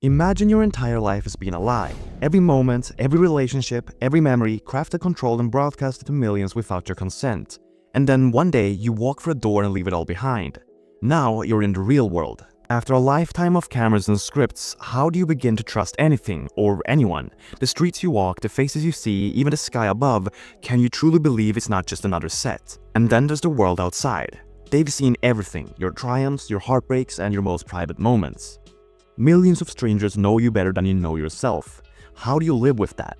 Imagine your entire life as being a lie. Every moment, every relationship, every memory crafted, controlled, and broadcasted to millions without your consent. And then one day you walk through a door and leave it all behind. Now you're in the real world. After a lifetime of cameras and scripts, how do you begin to trust anything or anyone? The streets you walk, the faces you see, even the sky above, can you truly believe it's not just another set? And then there's the world outside. They've seen everything, your triumphs, your heartbreaks, and your most private moments. Millions of strangers know you better than you know yourself. How do you live with that?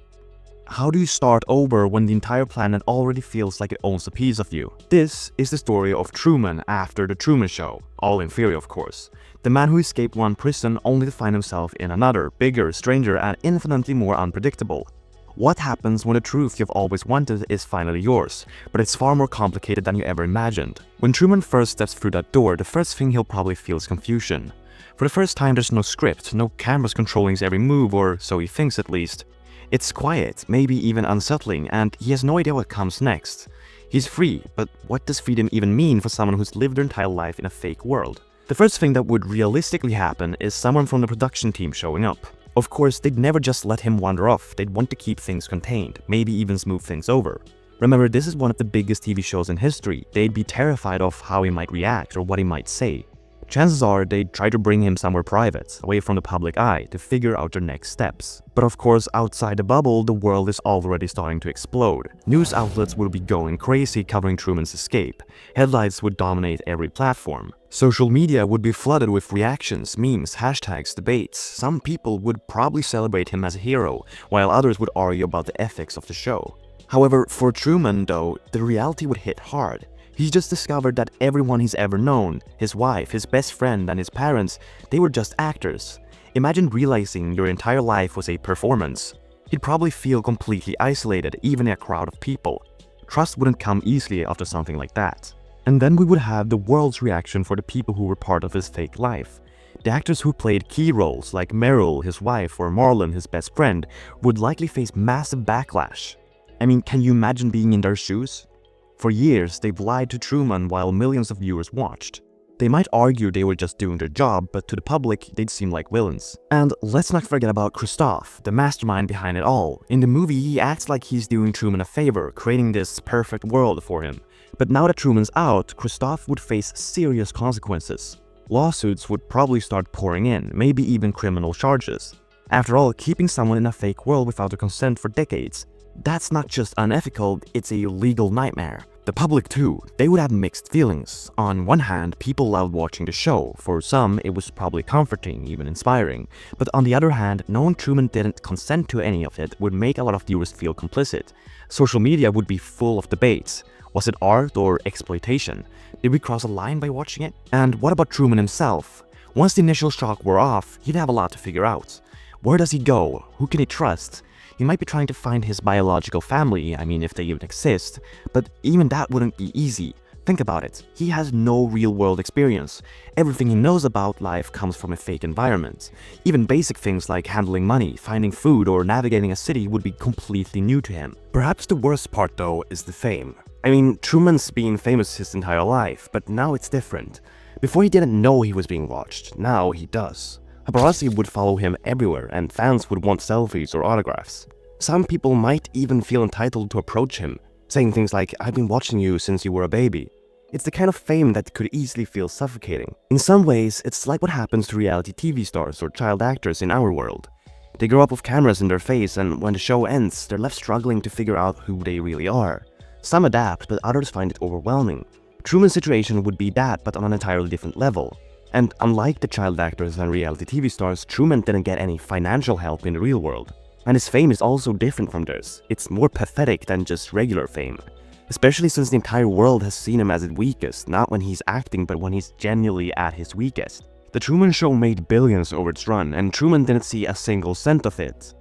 How do you start over when the entire planet already feels like it owns a piece of you? This is the story of Truman after the Truman Show, all in theory of course. The man who escaped one prison only to find himself in another, bigger, stranger, and infinitely more unpredictable. What happens when the truth you've always wanted is finally yours, but it's far more complicated than you ever imagined? When Truman first steps through that door, the first thing he'll probably feel is confusion. For the first time, there's no script, no cameras controlling his every move, or so he thinks at least. It's quiet, maybe even unsettling, and he has no idea what comes next. He's free, but what does freedom even mean for someone who's lived their entire life in a fake world? The first thing that would realistically happen is someone from the production team showing up. Of course, they'd never just let him wander off, they'd want to keep things contained, maybe even smooth things over. Remember, this is one of the biggest TV shows in history. They'd be terrified of how he might react or what he might say. Chances are they'd try to bring him somewhere private, away from the public eye, to figure out their next steps. But of course, outside the bubble, the world is already starting to explode. News outlets will be going crazy covering Truman's escape. Headlines would dominate every platform. Social media would be flooded with reactions, memes, hashtags, debates. Some people would probably celebrate him as a hero, while others would argue about the ethics of the show. However, for Truman, though, the reality would hit hard. He's just discovered that everyone he's ever known, his wife, his best friend, and his parents, they were just actors. Imagine realizing your entire life was a performance. He'd probably feel completely isolated, even in a crowd of people. Trust wouldn't come easily after something like that. And then we would have the world's reaction for the people who were part of his fake life. The actors who played key roles, like Meryl, his wife, or Marlon, his best friend, would likely face massive backlash. I mean, can you imagine being in their shoes? For years, they've lied to Truman while millions of viewers watched. They might argue they were just doing their job, but to the public, they'd seem like villains. And let's not forget about Christoph, the mastermind behind it all. In the movie, he acts like he's doing Truman a favor, creating this perfect world for him. But now that Truman's out, Christoph would face serious consequences. Lawsuits would probably start pouring in, maybe even criminal charges. After all, keeping someone in a fake world without their consent for decades, that's not just unethical, it's a legal nightmare. The public too, they would have mixed feelings. On one hand, people loved watching the show. For some, it was probably comforting, even inspiring. But on the other hand, knowing Truman didn't consent to any of it would make a lot of viewers feel complicit. Social media would be full of debates. Was it art or exploitation? Did we cross a line by watching it? And what about Truman himself? Once the initial shock wore off, he'd have a lot to figure out. Where does he go? Who can he trust? He might be trying to find his biological family, I mean if they even exist, but even that wouldn't be easy. Think about it, he has no real-world experience. Everything he knows about life comes from a fake environment. Even basic things like handling money, finding food, or navigating a city would be completely new to him. Perhaps the worst part though is the fame. I mean, Truman's been famous his entire life, but now it's different. Before he didn't know he was being watched, now he does. Paparazzi would follow him everywhere, and fans would want selfies or autographs. Some people might even feel entitled to approach him, saying things like, "I've been watching you since you were a baby." It's the kind of fame that could easily feel suffocating. In some ways, it's like what happens to reality TV stars or child actors in our world. They grow up with cameras in their face, and when the show ends, they're left struggling to figure out who they really are. Some adapt, but others find it overwhelming. Truman's situation would be that, but on an entirely different level. And unlike the child actors and reality TV stars, Truman didn't get any financial help in the real world. And his fame is also different from theirs. It's more pathetic than just regular fame. Especially since the entire world has seen him as its weakest, not when he's acting, but when he's genuinely at his weakest. The Truman Show made billions over its run, and Truman didn't see a single cent of it.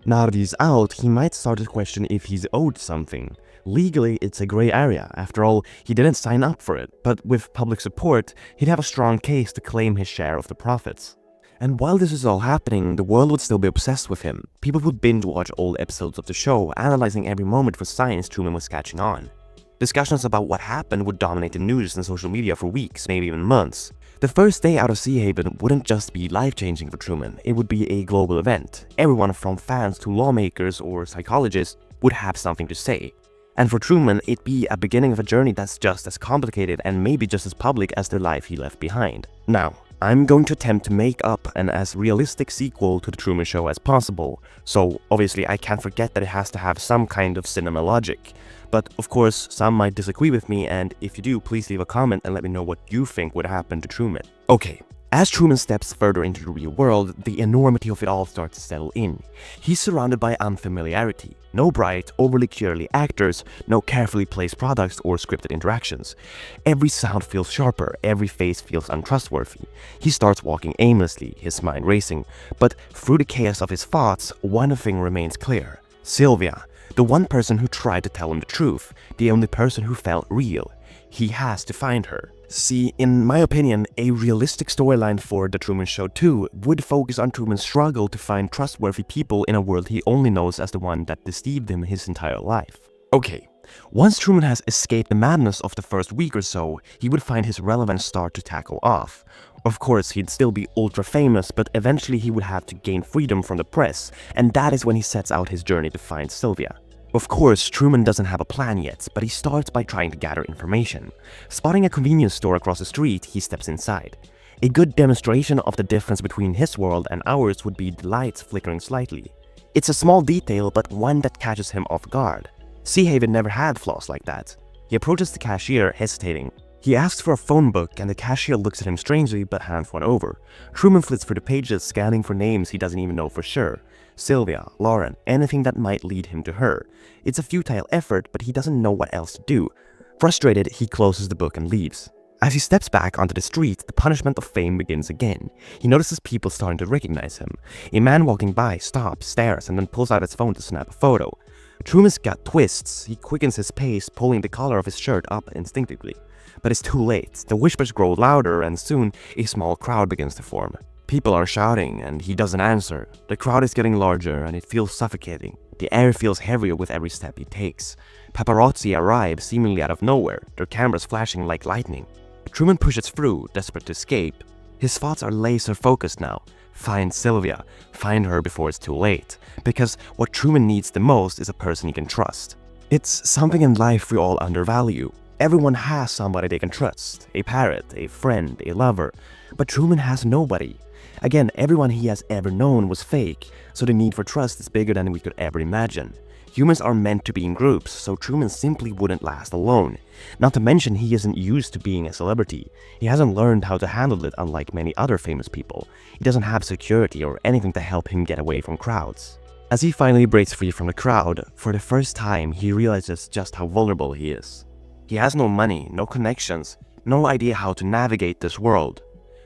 Now that he's out, he might start to question if he's owed something. Legally, it's a gray area. After all, he didn't sign up for it, but with public support, he'd have a strong case to claim his share of the profits. And while this is all happening, the world would still be obsessed with him. People would binge watch old episodes of the show, analyzing every moment for signs Truman was catching on. Discussions about what happened would dominate the news and social media for weeks, maybe even months. The first day out of Sea Haven wouldn't just be life-changing for Truman, it would be a global event. Everyone from fans to lawmakers or psychologists would have something to say. And for Truman, it'd be a beginning of a journey that's just as complicated and maybe just as public as the life he left behind. Now, I'm going to attempt to make up an as realistic sequel to The Truman Show as possible, so obviously I can't forget that it has to have some kind of cinema logic. But of course, some might disagree with me, and if you do, please leave a comment and let me know what you think would happen to Truman. Okay. As Truman steps further into the real world, the enormity of it all starts to settle in. He's surrounded by unfamiliarity. No bright, overly clearly actors, no carefully placed products or scripted interactions. Every sound feels sharper, every face feels untrustworthy. He starts walking aimlessly, his mind racing. But through the chaos of his thoughts, one thing remains clear. Sylvia, the one person who tried to tell him the truth, the only person who felt real. He has to find her. See, in my opinion, a realistic storyline for The Truman Show 2 would focus on Truman's struggle to find trustworthy people in a world he only knows as the one that deceived him his entire life. Okay, once Truman has escaped the madness of the first week or so, he would find his relevance start to tackle off. Of course, he'd still be ultra famous, but eventually he would have to gain freedom from the press, and that is when he sets out his journey to find Sylvia. Of course, Truman doesn't have a plan yet, but he starts by trying to gather information. Spotting a convenience store across the street, he steps inside. A good demonstration of the difference between his world and ours would be the lights flickering slightly. It's a small detail, but one that catches him off guard. Sea Haven never had flaws like that. He approaches the cashier, hesitating. He asks for a phone book, and the cashier looks at him strangely but hands one over. Truman flips through the pages, scanning for names he doesn't even know for sure. Sylvia, Lauren, anything that might lead him to her. It's a futile effort, but he doesn't know what else to do. Frustrated, he closes the book and leaves. As he steps back onto the street, the punishment of fame begins again. He notices people starting to recognize him. A man walking by stops, stares, and then pulls out his phone to snap a photo. Truman's gut twists. He quickens his pace, pulling the collar of his shirt up instinctively. But it's too late. The whispers grow louder, and soon a small crowd begins to form. People are shouting, and he doesn't answer. The crowd is getting larger, and it feels suffocating. The air feels heavier with every step he takes. Paparazzi arrive seemingly out of nowhere, their cameras flashing like lightning. Truman pushes through, desperate to escape. His thoughts are laser focused now. Find Sylvia. Find her before it's too late. Because what Truman needs the most is a person he can trust. It's something in life we all undervalue. Everyone has somebody they can trust. A parent, a friend, a lover. But Truman has nobody. Again, everyone he has ever known was fake, so the need for trust is bigger than we could ever imagine. Humans are meant to be in groups, so Truman simply wouldn't last alone. Not to mention he isn't used to being a celebrity. He hasn't learned how to handle it unlike many other famous people. He doesn't have security or anything to help him get away from crowds. As he finally breaks free from the crowd, for the first time he realizes just how vulnerable he is. He has no money, no connections, no idea how to navigate this world.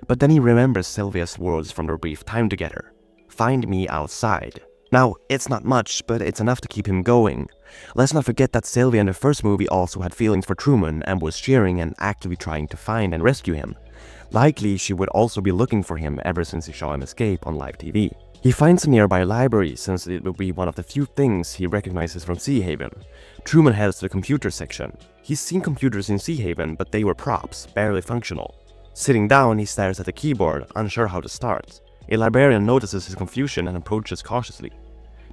But then he remembers Sylvia's words from their brief time together. Find me outside. Now, it's not much, but it's enough to keep him going. Let's not forget that Sylvia in the first movie also had feelings for Truman and was cheering and actively trying to find and rescue him. Likely, she would also be looking for him ever since he saw him escape on live TV. He finds a nearby library since it will be one of the few things he recognizes from Sea Haven. Truman heads to the computer section. He's seen computers in Sea Haven, but they were props, barely functional. Sitting down, he stares at the keyboard, unsure how to start. A librarian notices his confusion and approaches cautiously.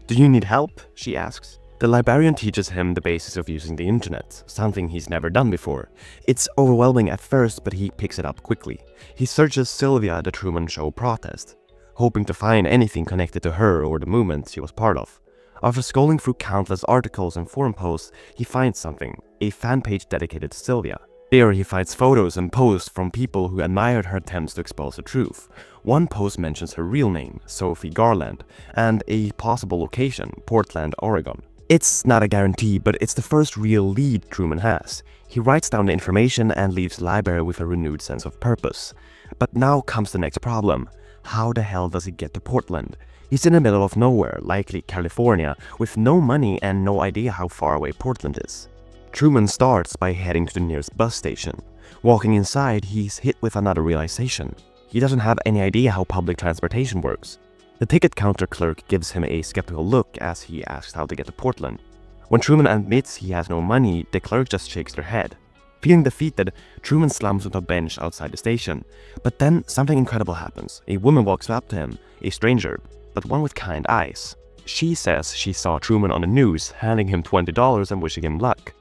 "Do you need help?" she asks. The librarian teaches him the basics of using the internet, something he's never done before. It's overwhelming at first, but he picks it up quickly. He searches Sylvia, the Truman Show protest, hoping to find anything connected to her or the movement she was part of. After scrolling through countless articles and forum posts, he finds something, a fan page dedicated to Sylvia. There he finds photos and posts from people who admired her attempts to expose the truth. One post mentions her real name, Sophie Garland, and a possible location, Portland, Oregon. It's not a guarantee, but it's the first real lead Truman has. He writes down the information and leaves the library with a renewed sense of purpose. But now comes the next problem. How the hell does he get to Portland? He's in the middle of nowhere, likely California, with no money and no idea how far away Portland is. Truman starts by heading to the nearest bus station. Walking inside, he's hit with another realization. He doesn't have any idea how public transportation works. The ticket counter clerk gives him a skeptical look as he asks how to get to Portland. When Truman admits he has no money, the clerk just shakes their head. Feeling defeated, Truman slumps onto a bench outside the station. But then something incredible happens. A woman walks up to him, a stranger, but one with kind eyes. She says she saw Truman on the news, handing him $20 and wishing him luck.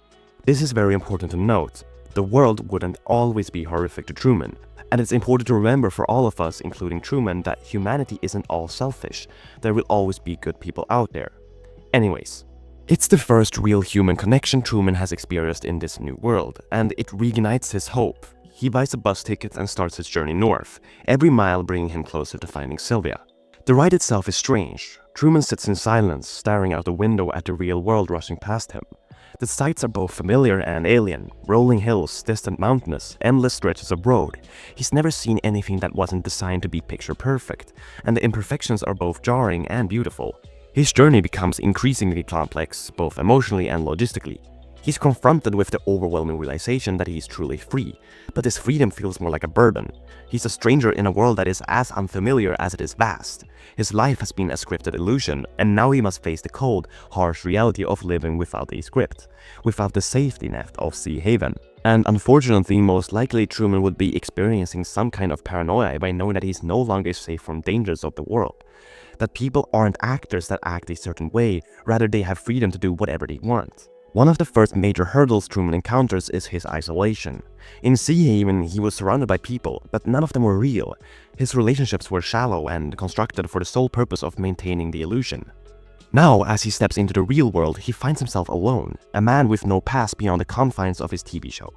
This is very important to note. The world wouldn't always be horrific to Truman. And it's important to remember for all of us, including Truman, that humanity isn't all selfish. There will always be good people out there. Anyways, it's the first real human connection Truman has experienced in this new world, and it reignites his hope. He buys a bus ticket and starts his journey north, every mile bringing him closer to finding Sylvia. The ride itself is strange. Truman sits in silence, staring out the window at the real world rushing past him. The sights are both familiar and alien. Rolling hills, distant mountains, endless stretches of road. He's never seen anything that wasn't designed to be picture perfect, and the imperfections are both jarring and beautiful. His journey becomes increasingly complex, both emotionally and logistically. He's confronted with the overwhelming realization that he's truly free, but this freedom feels more like a burden. He's a stranger in a world that is as unfamiliar as it is vast. His life has been a scripted illusion, and now he must face the cold, harsh reality of living without a script, without the safety net of Sea Haven. And unfortunately, most likely Truman would be experiencing some kind of paranoia by knowing that he's no longer safe from dangers of the world. That people aren't actors that act a certain way, rather they have freedom to do whatever they want. One of the first major hurdles Truman encounters is his isolation. In Sea Haven, he was surrounded by people, but none of them were real. His relationships were shallow and constructed for the sole purpose of maintaining the illusion. Now, as he steps into the real world, he finds himself alone, a man with no past beyond the confines of his TV show.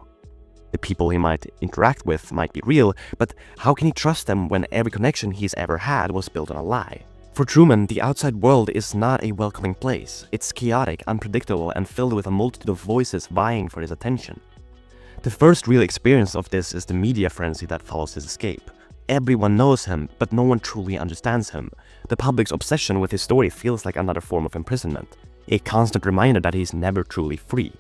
The people he might interact with might be real, but how can he trust them when every connection he's ever had was built on a lie? For Truman, the outside world is not a welcoming place. It's chaotic, unpredictable, and filled with a multitude of voices vying for his attention. The first real experience of this is the media frenzy that follows his escape. Everyone knows him, but no one truly understands him. The public's obsession with his story feels like another form of imprisonment, a constant reminder that he's never truly free.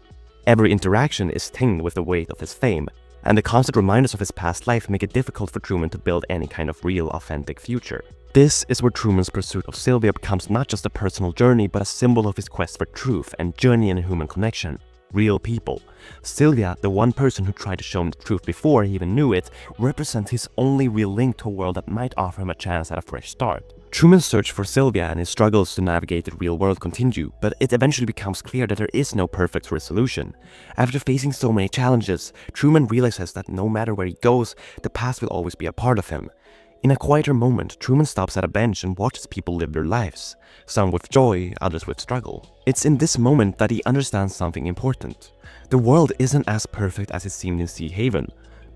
Every interaction is tinged with the weight of his fame, and the constant reminders of his past life make it difficult for Truman to build any kind of real, authentic future. This is where Truman's pursuit of Sylvia becomes not just a personal journey, but a symbol of his quest for truth and genuine human connection. Real people. Sylvia, the one person who tried to show him the truth before he even knew it, represents his only real link to a world that might offer him a chance at a fresh start. Truman's search for Sylvia and his struggles to navigate the real world continue, but it eventually becomes clear that there is no perfect resolution. After facing so many challenges, Truman realizes that no matter where he goes, the past will always be a part of him. In a quieter moment, Truman stops at a bench and watches people live their lives, some with joy, others with struggle. It's in this moment that he understands something important. The world isn't as perfect as it seemed in Sea Haven,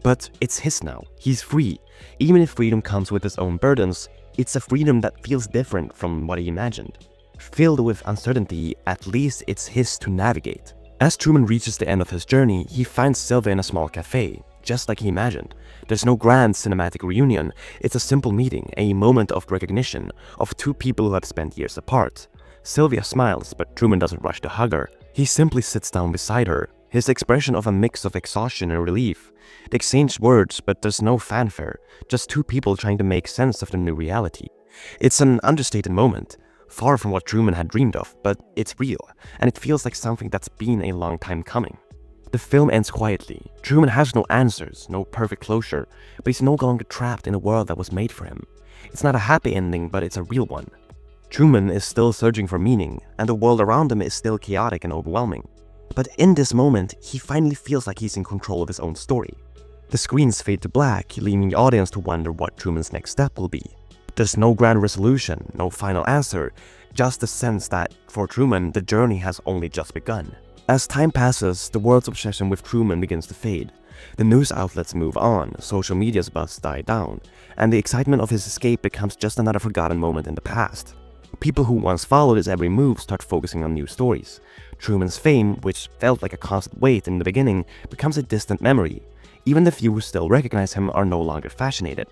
but it's his now. He's free. Even if freedom comes with its own burdens, it's a freedom that feels different from what he imagined. Filled with uncertainty, at least it's his to navigate. As Truman reaches the end of his journey, he finds Sylvia in a small cafe, just like he imagined. There's no grand cinematic reunion, it's a simple meeting, a moment of recognition of two people who have spent years apart. Sylvia smiles, but Truman doesn't rush to hug her. He simply sits down beside her, his expression of a mix of exhaustion and relief. They exchange words, but there's no fanfare, just two people trying to make sense of the new reality. It's an understated moment, far from what Truman had dreamed of, but it's real, and it feels like something that's been a long time coming. The film ends quietly. Truman has no answers, no perfect closure, but he's no longer trapped in a world that was made for him. It's not a happy ending, but it's a real one. Truman is still searching for meaning, and the world around him is still chaotic and overwhelming. But in this moment, he finally feels like he's in control of his own story. The screens fade to black, leaving the audience to wonder what Truman's next step will be. There's no grand resolution, no final answer, just the sense that, for Truman, the journey has only just begun. As time passes, the world's obsession with Truman begins to fade. The news outlets move on, social media's buzz die down, and the excitement of his escape becomes just another forgotten moment in the past. People who once followed his every move start focusing on new stories. Truman's fame, which felt like a constant weight in the beginning, becomes a distant memory. Even the few who still recognize him are no longer fascinated.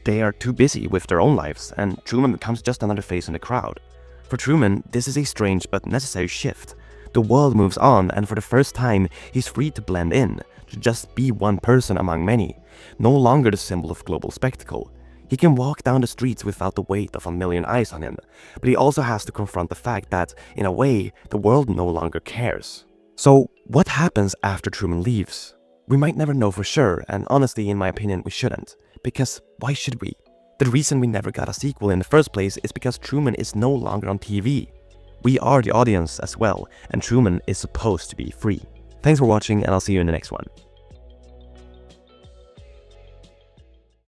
They are too busy with their own lives, and Truman becomes just another face in the crowd. For Truman, this is a strange but necessary shift. The world moves on, and for the first time, he's free to blend in, to just be one person among many, no longer the symbol of global spectacle. He can walk down the streets without the weight of a million eyes on him, but he also has to confront the fact that, in a way, the world no longer cares. So, what happens after Truman leaves? We might never know for sure, and honestly, in my opinion, we shouldn't. Because why should we? The reason we never got a sequel in the first place is because Truman is no longer on TV. We are the audience as well, and Truman is supposed to be free. Thanks for watching, and I'll see you in the next one.